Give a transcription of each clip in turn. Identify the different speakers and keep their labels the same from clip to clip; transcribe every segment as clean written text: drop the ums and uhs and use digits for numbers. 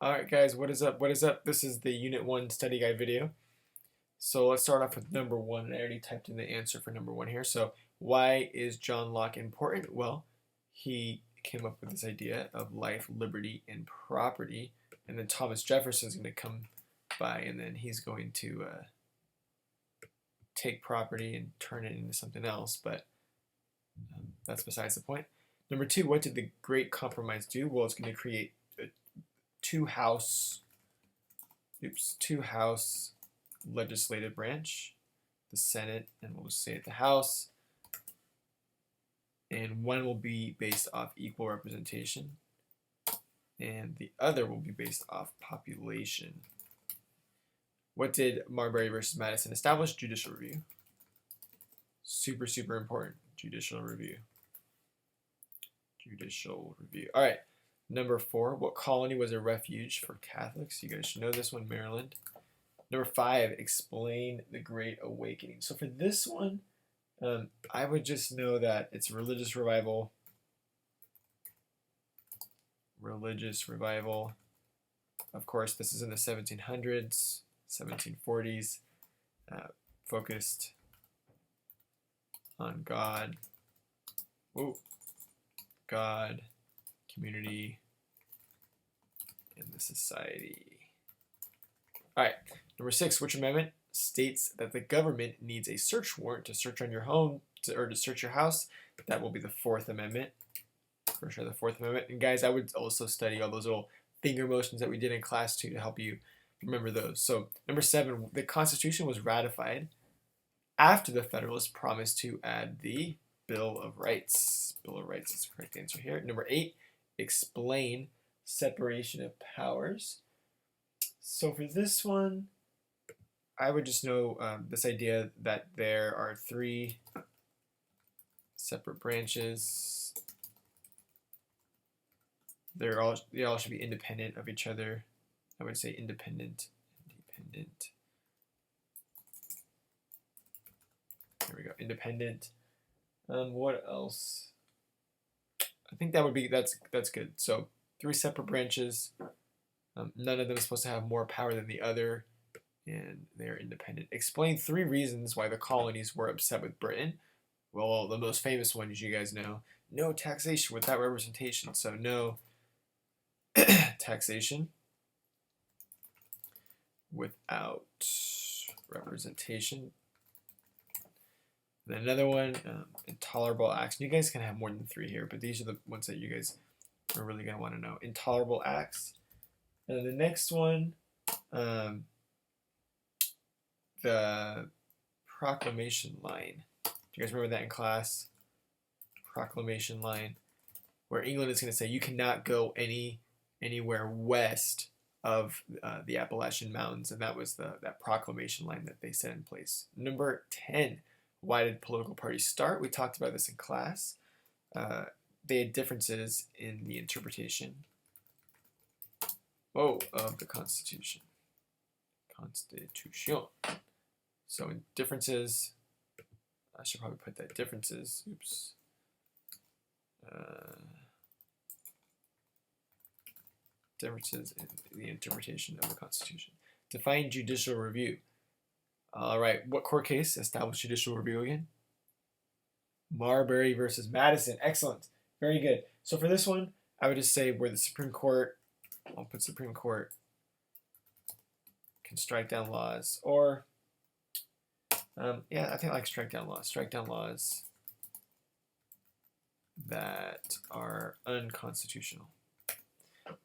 Speaker 1: Alright guys, what is up? What is up? This is the Unit 1 study guide video. So let's start off with number 1. I already typed in the answer for number 1 here. So why is John Locke important? Well, he came up with this idea of life, liberty, and property. And then Thomas Jefferson is going to come by and then he's going to take property and turn it into something else. But that's besides the point. Number 2, what did the Great Compromise do? Well, it's going to create two house legislative branch, the Senate, and we'll just say it the House, and one will be based off equal representation and the other will be based off population. What did Marbury versus Madison establish? Judicial review. Super important. Judicial review. All right. Number 4, what colony was a refuge for Catholics? You guys should know this one, Maryland. Number 5, explain the Great Awakening. So for this one, I would just know that it's religious revival. Of course, this is in the 1700s, 1740s, focused on God, community, and the society. All right, number 6, which amendment states that the government needs a search warrant to search on your home or to search your house? That will be the 4th Amendment. For sure, the 4th Amendment. And guys, I would also study all those little finger motions that we did in class too to help you remember those. So number 7, the Constitution was ratified after the Federalists promised to add the Bill of Rights. Bill of Rights is the correct answer here. Number 8, explain separation of powers. So for this one, I would just know this idea that there are 3 separate branches. They all should be independent of each other. I would say independent. There we go, independent. What else? I think that would be that's good. So 3 separate branches. None of them is supposed to have more power than the other, and they're independent. Explain 3 reasons why the colonies were upset with Britain. Well, the most famous one, as you guys know, no taxation without representation. So no taxation without representation. Then another one, intolerable acts. You guys can have more than 3 here, but these are the ones that you guys are really going to want to know. Intolerable acts. And then the next one, the proclamation line. Do you guys remember that in class? Proclamation line, where England is going to say you cannot go anywhere west of the Appalachian Mountains, and that was that proclamation line that they set in place. Number 10, why did political parties start? We talked about this in class. They had differences in the interpretation of the Constitution. So in differences, I should probably put that differences. Oops. Differences in the interpretation of the Constitution. Define judicial review. All right, what court case established judicial review again? Marbury versus Madison. Excellent. Very good. So for this one, I would just say where the Supreme Court, I'll put Supreme Court, can strike down laws, or yeah, I think I like strike down laws that are unconstitutional.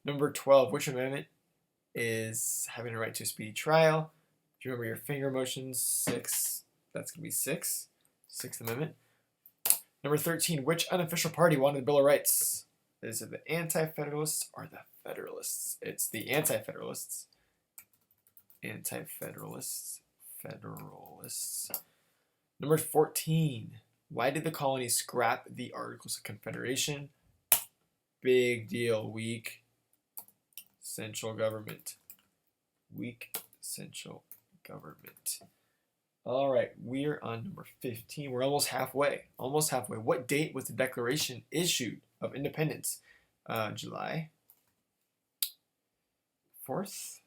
Speaker 1: Number 12, which amendment is having a right to a speedy trial? Do you remember your finger motions? 6. That's going to be 6. 6th Amendment. Number 13, which unofficial party wanted the Bill of Rights? Is it the Anti-Federalists or the Federalists? It's the Anti-Federalists. Federalists. Number 14, why did the colonies scrap the Articles of Confederation? Big deal. Weak central government. All right, we're on number 15. We're almost halfway. What date was the Declaration issued of Independence? July 4th,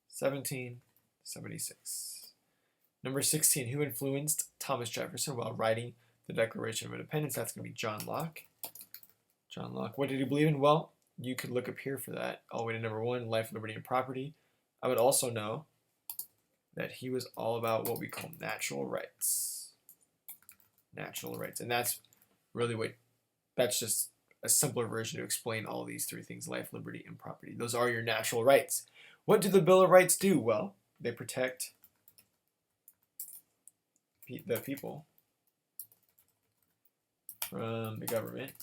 Speaker 1: 1776. Number 16, who influenced Thomas Jefferson while writing the Declaration of Independence? That's going to be John Locke. John Locke. What did he believe in? Well, you could look up here for that. All the way to number 1, life, liberty, and property. I would also know that he was all about what we call natural rights. Natural rights. And that's really that's just a simpler version to explain all these 3 things: life, liberty, and property. Those are your natural rights. What do the Bill of Rights do? Well, they protect the people from the government.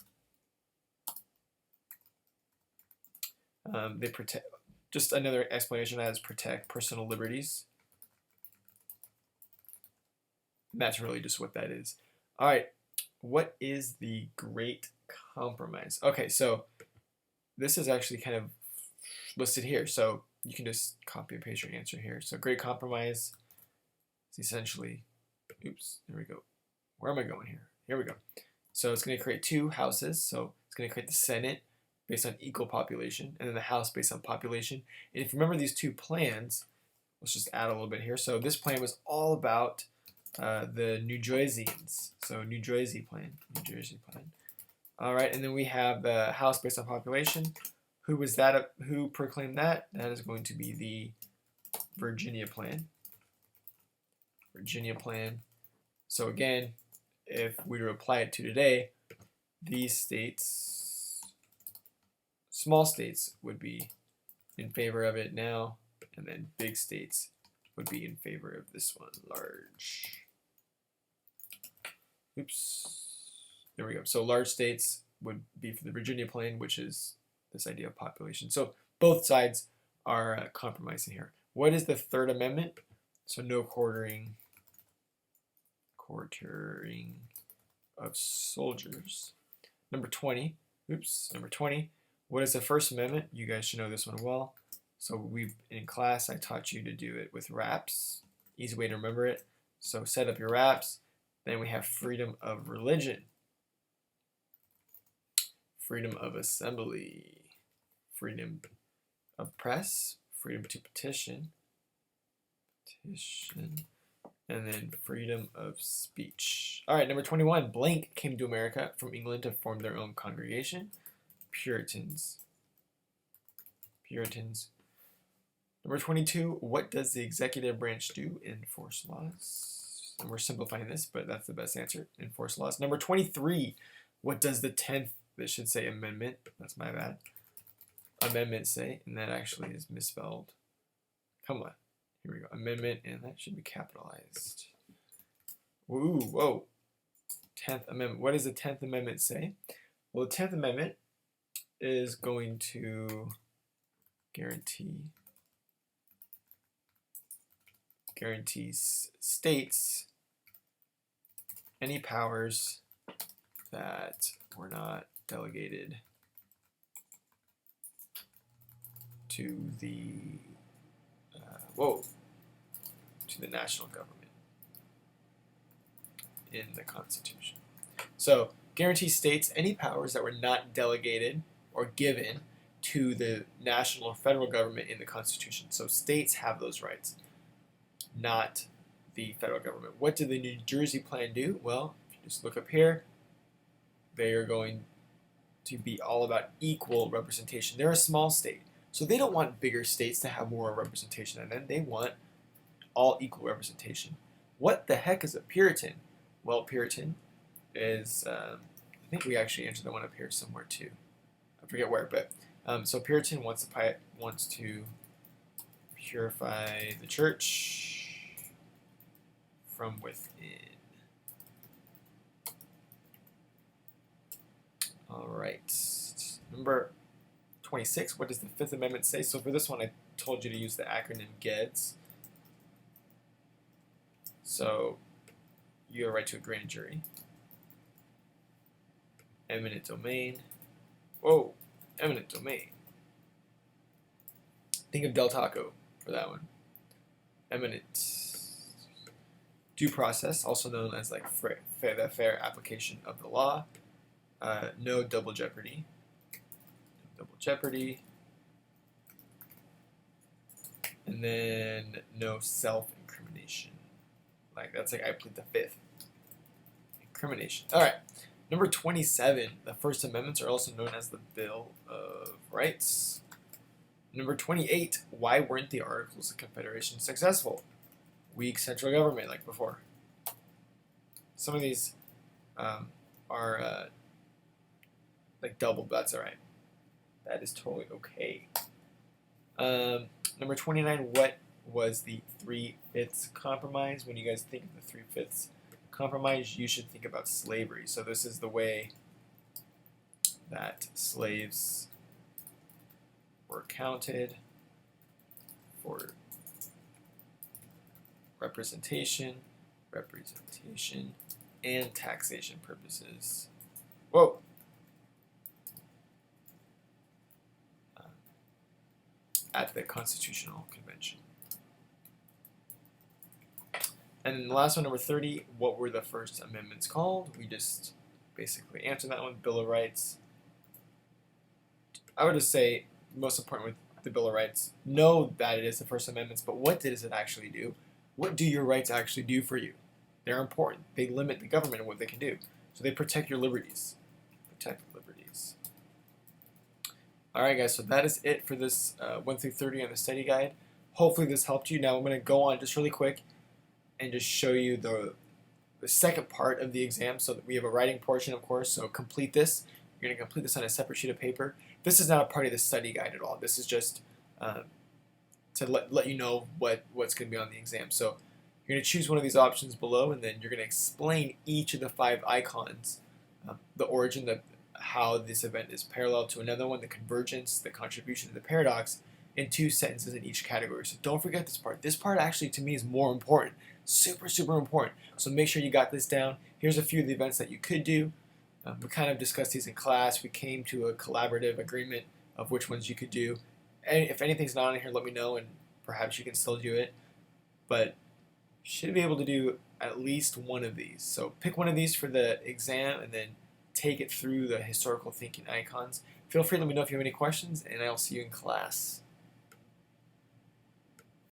Speaker 1: They protect, just another explanation that is protect personal liberties. And that's really just what that is. All right, what is the Great Compromise? Okay, so this is actually kind of listed here, so you can just copy and paste your answer here. So Great Compromise is essentially, oops, there we go. Where am I going here? Here we go. So it's going to create 2 houses. So it's going to create the Senate based on equal population, and then the House based on population. And if you remember these 2 plans, let's just add a little bit here. So this plan was all about the New Jerseyans. So New Jersey plan. All right, and then we have the House based on population. Who was that? Who proclaimed that? That is going to be the Virginia plan. Virginia plan. So again, if we were to apply it to today, these states, small states, would be in favor of it now, and then big states would be in favor of this one, large. Oops. There we go. So large states would be for the Virginia plan, which is this idea of population. So both sides are compromising here. What is the Third Amendment? So no quartering of soldiers. Number 20. Number 20. What is the First Amendment? You guys should know this one well. So in class, I taught you to do it with RAPs. Easy way to remember it. So set up your RAPs. Then we have freedom of religion, freedom of assembly, freedom of press, freedom to petition, and then freedom of speech. All right, number 21, blank came to America from England to form their own congregation. Puritans. Number 22, what does the executive branch do? Enforce laws. And we're simplifying this, but that's the best answer. Enforce laws. Number 23, what does the 10th, this should say amendment, that's my bad, amendment say? And that actually is misspelled. Come on. Here we go. Amendment, and that should be capitalized. Ooh, whoa. 10th Amendment. What does the 10th Amendment say? Well, the 10th Amendment is going to guarantees states any powers that were not delegated to the to the national government in the Constitution. So guarantees states any powers that were not delegated or given to the national or federal government in the Constitution. So states have those rights, not the federal government. What did the New Jersey plan do? Well, if you just look up here, they are going to be all about equal representation. They're a small state, so they don't want bigger states to have more representation than them. They want all equal representation. What the heck is a Puritan? Well, Puritan is, I think we actually answered the one up here somewhere too. I forget where, but so Puritan wants to purify the church from within. All right. Number 26, what does the Fifth Amendment say? So for this one, I told you to use the acronym GEDS. So you have a right to a grand jury. Eminent domain. Whoa, eminent domain. Think of Del Taco for that one. Eminent. Due process, also known as like the fair application of the law. No double jeopardy. Double jeopardy. And then no self-incrimination. Like, that's like I plead the fifth. Incrimination. All right. Number 27, the First Amendments are also known as the Bill of Rights. Number 28, why weren't the Articles of Confederation successful? Weak central government, like before. Some of these are like double, but that's all right. That is totally okay. Number 29, what was the 3/5 compromise? When you guys think of the 3/5 compromise, you should think about slavery. So this is the way that slaves were counted for representation, and taxation purposes. Whoa! At the Constitutional Convention. And then the last one, number 30, what were the first amendments called? We just basically answered that one, Bill of Rights. I would just say, most important with the Bill of Rights, know that it is the First Amendments, but what does it actually do? What do your rights actually do for you? They're important. They limit the government and what they can do. So they protect your liberties. Protect liberties. Alright guys, so that is it for this 1 through 30 on the study guide. Hopefully this helped you. Now I'm going to go on just really quick and just show you the second part of the exam. So that we have a writing portion, of course, so complete this. You're going to complete this on a separate sheet of paper. This is not a part of the study guide at all. This is just to let you know what's going to be on the exam. So you're going to choose one of these options below, and then you're going to explain each of the 5 icons, the origin, how this event is parallel to another one, the convergence, the contribution, and the paradox, in 2 sentences in each category. So don't forget this part. This part actually to me is more important. Super, super important. So make sure you got this down. Here's a few of the events that you could do. We kind of discussed these in class. We came to a collaborative agreement of which ones you could do. And if anything's not on here, let me know, and perhaps you can still do it. But you should be able to do at least one of these. So pick one of these for the exam, and then take it through the historical thinking icons. Feel free to let me know if you have any questions, and I'll see you in class.